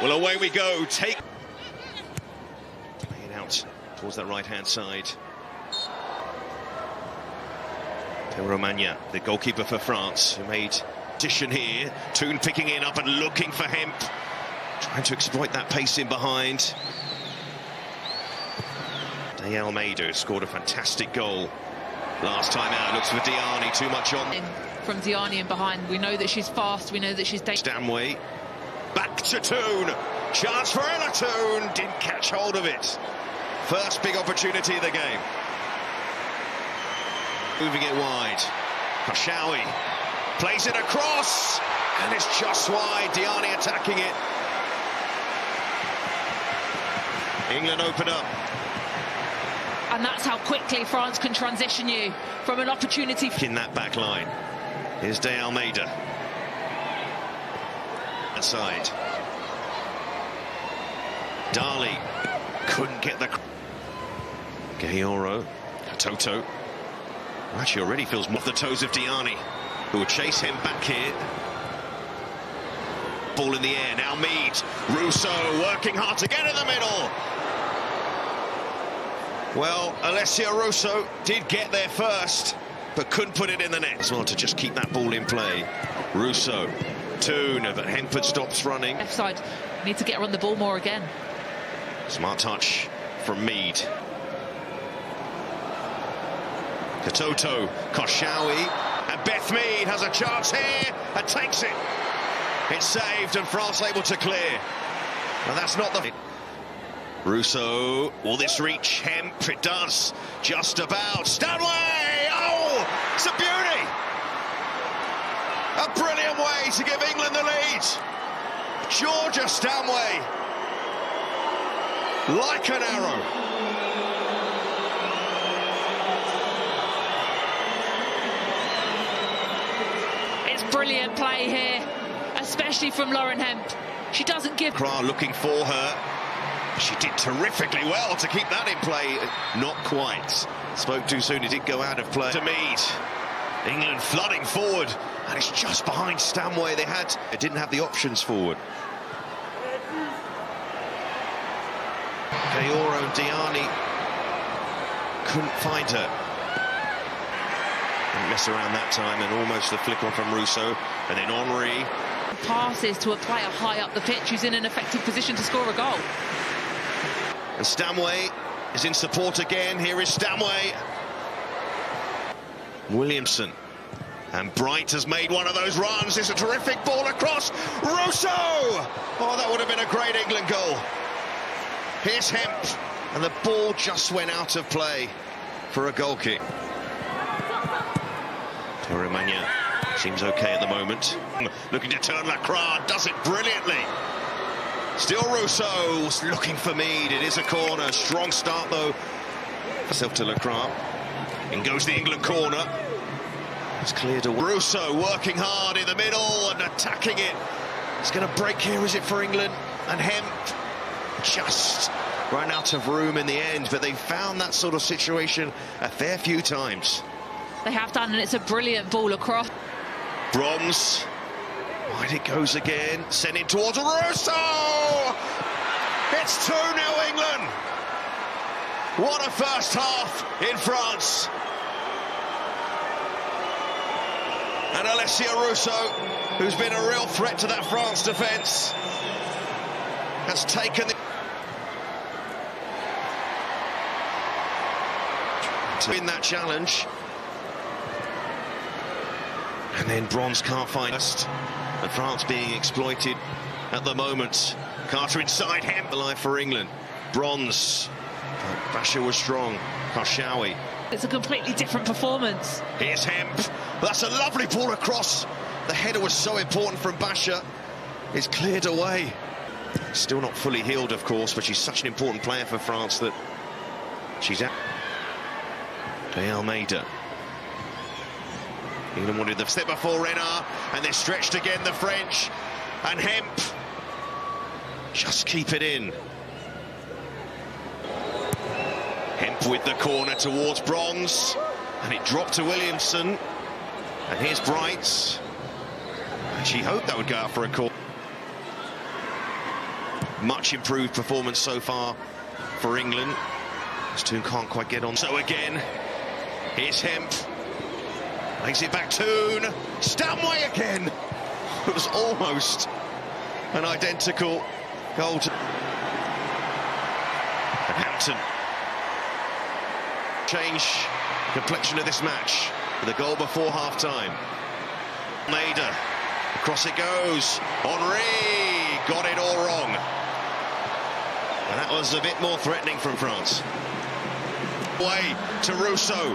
Well, away we go. Play it out towards that right-hand side. Romagna, the goalkeeper for France, who made addition here. Toon picking it up and looking for Hemp, trying to exploit that pace in behind. De Almeida scored a fantastic goal last time out. Looks for Diani, too much on. From Diani in behind, we know that she's fast, we know that she's dangerous. Stanway, back to Toon. Chance for Ella Toon, didn't catch hold of it. First big opportunity of the game. Moving it wide. Kashawi plays it across, and it's just wide. Diani attacking it. England open up. And that's how quickly France can transition you from an opportunity. In that back line. Here's De Almeida. That side. Dali couldn't get the... Gayoro. Toto. Actually already feels more off the toes of Diani, who would chase him back here. Ball in the air, now Mead. Russo working hard to get in the middle. Well, Alessia Russo did get there first, but couldn't put it in the net as well to just keep that ball in play. Russo, Toon, but Hempford stops running. Left side, need to get her on the ball more again. Smart touch from Mead. Toto, Kashawi, and Beth Mead has a chance here and takes it. It's saved and France able to clear. And that's not the... Russo, will this reach Hemp? It does, just about. Stanway! Oh, it's a beauty! A brilliant way to give England the lead. Georgia Stanway, like an arrow. Brilliant play here, especially from Lauren Hemp. She doesn't give... Kra looking for her. She did terrifically well to keep that in play. Not quite. Spoke too soon, it did go out of play. To Mead. England flooding forward, and it's just behind Stanway. They didn't have the options forward. Gayoro and Diani couldn't find her. Didn't mess around that time, and almost the flick on from Russo, and then Henri. Passes to a player high up the pitch who's in an effective position to score a goal. And Stanway is in support again. Here is Stanway. Williamson. And Bright has made one of those runs. It's a terrific ball across. Russo! Oh, that would have been a great England goal. Here's Hemp, and the ball just went out of play for a goal kick. Romagna seems okay at the moment. Looking to turn Lacroix, does it brilliantly. Still Russo looking for Mead. It is a corner. Strong start though. Self to Lacroix. In goes the England corner. It's cleared away. Russo working hard in the middle and attacking it. It's going to break here, is it, for England? And Hemp just ran out of room in the end, but they found that sort of situation a fair few times. They have done, and it's a brilliant ball across. Bronze. Wide it goes again. Sent it towards Russo! It's 2-0 England. What a first half in France. And Alessia Russo, who's been a real threat to that France defence, has taken the... to win that challenge. And then Bronze can't find us. And France being exploited at the moment. Carter inside Hemp, alive for England. Bronze. Basha was strong. Kashawi. It's a completely different performance. Here's Hemp. That's a lovely ball across. The header was so important from Basha. It's cleared away. Still not fully healed, of course, but she's such an important player for France that she's out. De Almeida. England wanted the step before Renard, and they're stretched again, the French. And Hemp. Just keep it in. Hemp with the corner towards Bronze, and it dropped to Williamson. And here's Bright. And she hoped that would go out for a corner. Much improved performance so far for England. This Toon can't quite get on. So again, here's Hemp. Makes it back Toon. Stanway again. It was almost an identical goal to... And Hampton. Change complexion of this match with a goal before half-time. Almeida. Across it goes. Henry got it all wrong. And that was a bit more threatening from France. Way to Russo,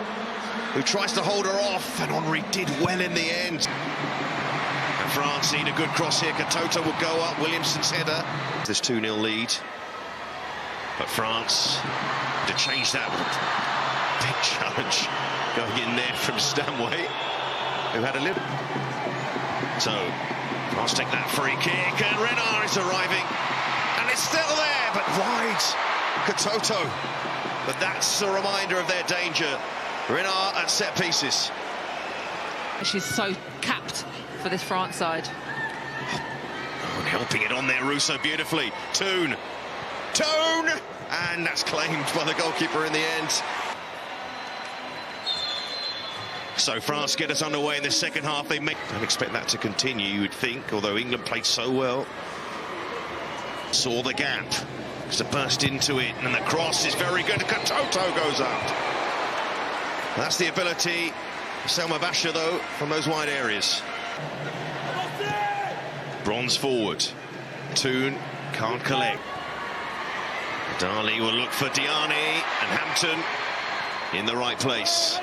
who tries to hold her off, and Henry did well in the end. And France need a good cross here. Katoto will go up. Williamson's header. This 2-0 lead. But France to change that with a big challenge going in there from Stanway, who had a little. So France take that free kick, and Renard is arriving, and it's still there, but wide. Katoto, but that's a reminder of their danger. Renard at set pieces. She's so capped for this France side. Oh, and helping it on there, Russo beautifully. Toon, and that's claimed by the goalkeeper in the end. So France get us underway in the second half. Don't expect that to continue, you would think, although England played so well. Saw the gap, just to burst into it, and the cross is very good. Katoto goes up. That's the ability of Selma Basha, though, from those wide areas. Bronze forward. Toon can't collect. Dali will look for Diani, and Hampton in the right place.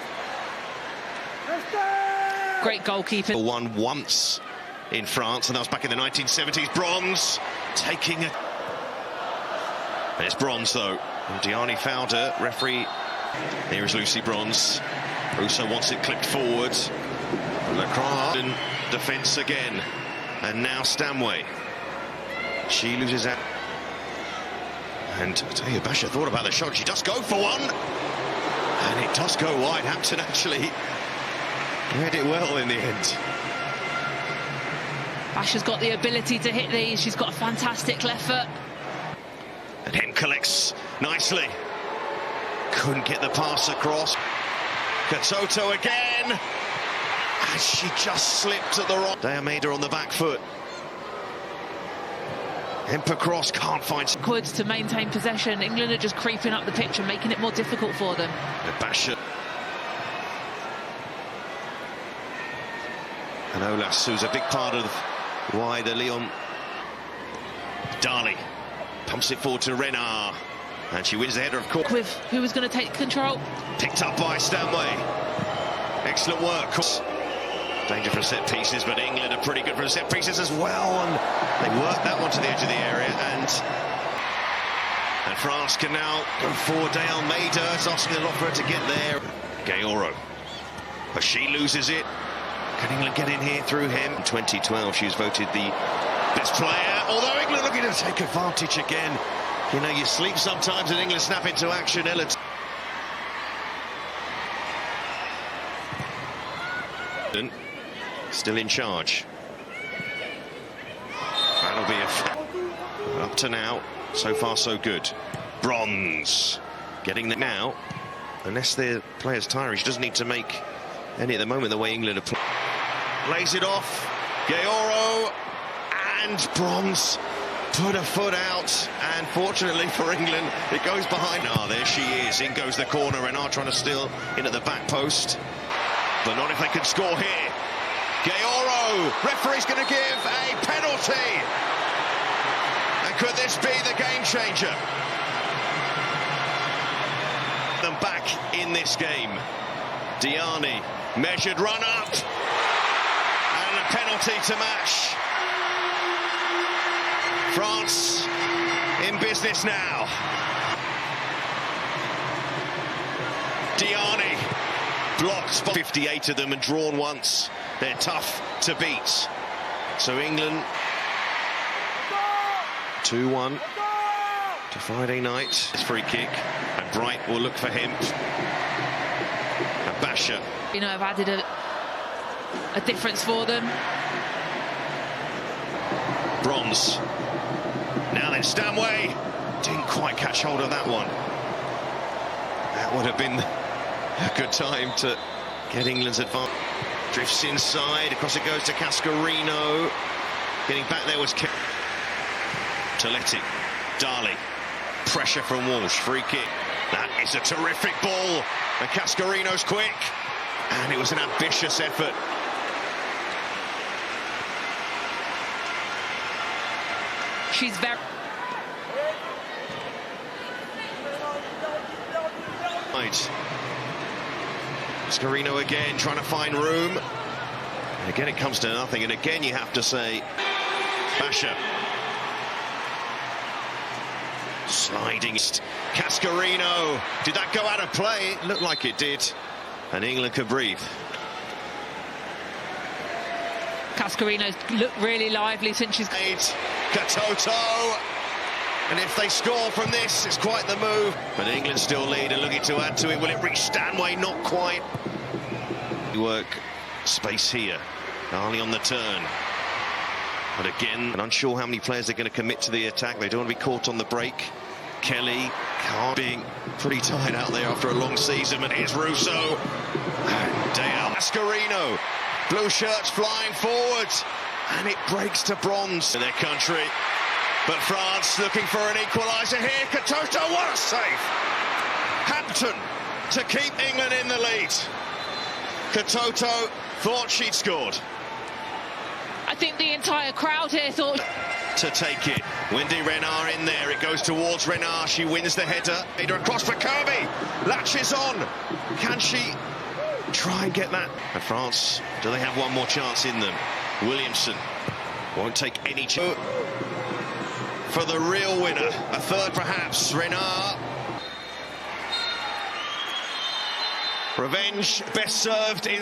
Great goalkeeping. Won once in France, and that was back in the 1970s. Bronze taking a... There's Bronze, though. And Diani fouled her. Referee... Here is Lucy Bronze. Russo wants it clipped forward. Lacroix. Defence again. And now Stanway. She loses out. And I tell you, Basha thought about the shot. She does go for one. And it does go wide. Hampton actually read it well in the end. Basha's got the ability to hit these. She's got a fantastic left foot. And Hem collects nicely. Couldn't get the pass across. Katoto again. And she just slipped at the wrong. Almeida on the back foot. Hemp across, can't find... To maintain possession. England are just creeping up the pitch and making it more difficult for them. And Basha. And Olas, who's a big part of why the Lyon. Dali pumps it forward to Renard, and she wins the header, of course. With who was going to take control? Picked up by Stanway. Excellent work. Danger for set pieces, but England are pretty good for set pieces as well, and they work that one to the edge of the area, and France can now go forward. Almeida is asking a lot for her to get there. Geoffroy, but she loses it. Can England get in here through him? In 2012, she was voted the best player, although England looking to take advantage again. You know, you sleep sometimes and England snap into action. Still in charge. That'll be a... Up to now, so far so good. Bronze. Getting there now. Unless the player's tiring, she doesn't need to make any at the moment, the way England are playing. Lays it off. Geoffroy and Bronze put a foot out, and fortunately for England, it goes behind. Ah, there she is. In goes the corner. Renard trying to steal in at the back post, but not if they can score here. Geoffroy, referee's going to give a penalty. And could this be the game changer? Them back in this game. Diani, measured run up, and a penalty to match. France in business now. Diani blocks 58 of them and drawn once. They're tough to beat. So England 2-1 to Friday night. This free kick, and Bright will look for him. And Basha. You know, have added a difference for them. Bronze. Now they again, Stanway didn't quite catch hold of that one. That would have been a good time to get England's advantage. Drifts inside, across it goes to Cascarino. Getting back there was Toletti, Dali, pressure from Walsh, free kick. That is a terrific ball, and Cascarino's quick, and it was an ambitious effort. She's very... Right. Cascarino again, trying to find room. And again, it comes to nothing, and again, you have to say, Basha. Sliding. Cascarino. Did that go out of play? It looked like it did. And England could breathe. Cascarino's looked really lively since she's... Katoto. And if they score from this, it's quite the move. But England still lead and looking to add to it. Will it reach Stanway? Not quite. Work space here. Ali on the turn. But again, I'm unsure how many players are going to commit to the attack. They don't want to be caught on the break. Kelly being pretty tired out there after a long season. But here's Russo. And down. Cascarino. Blue shirts flying forward. And it breaks to bronze in their country. But France looking for an equaliser here. Katoto, what a save! Hampton to keep England in the lead. Katoto thought she'd scored. I think the entire crowd here thought... To take it. Wendy Renard in there. It goes towards Renard. She wins the header. Header across for Kirby. Latches on. Can she try and get that? And France, do they have one more chance in them? Williamson won't take any chance. For the real winner. A third perhaps. Renard. Revenge best served in...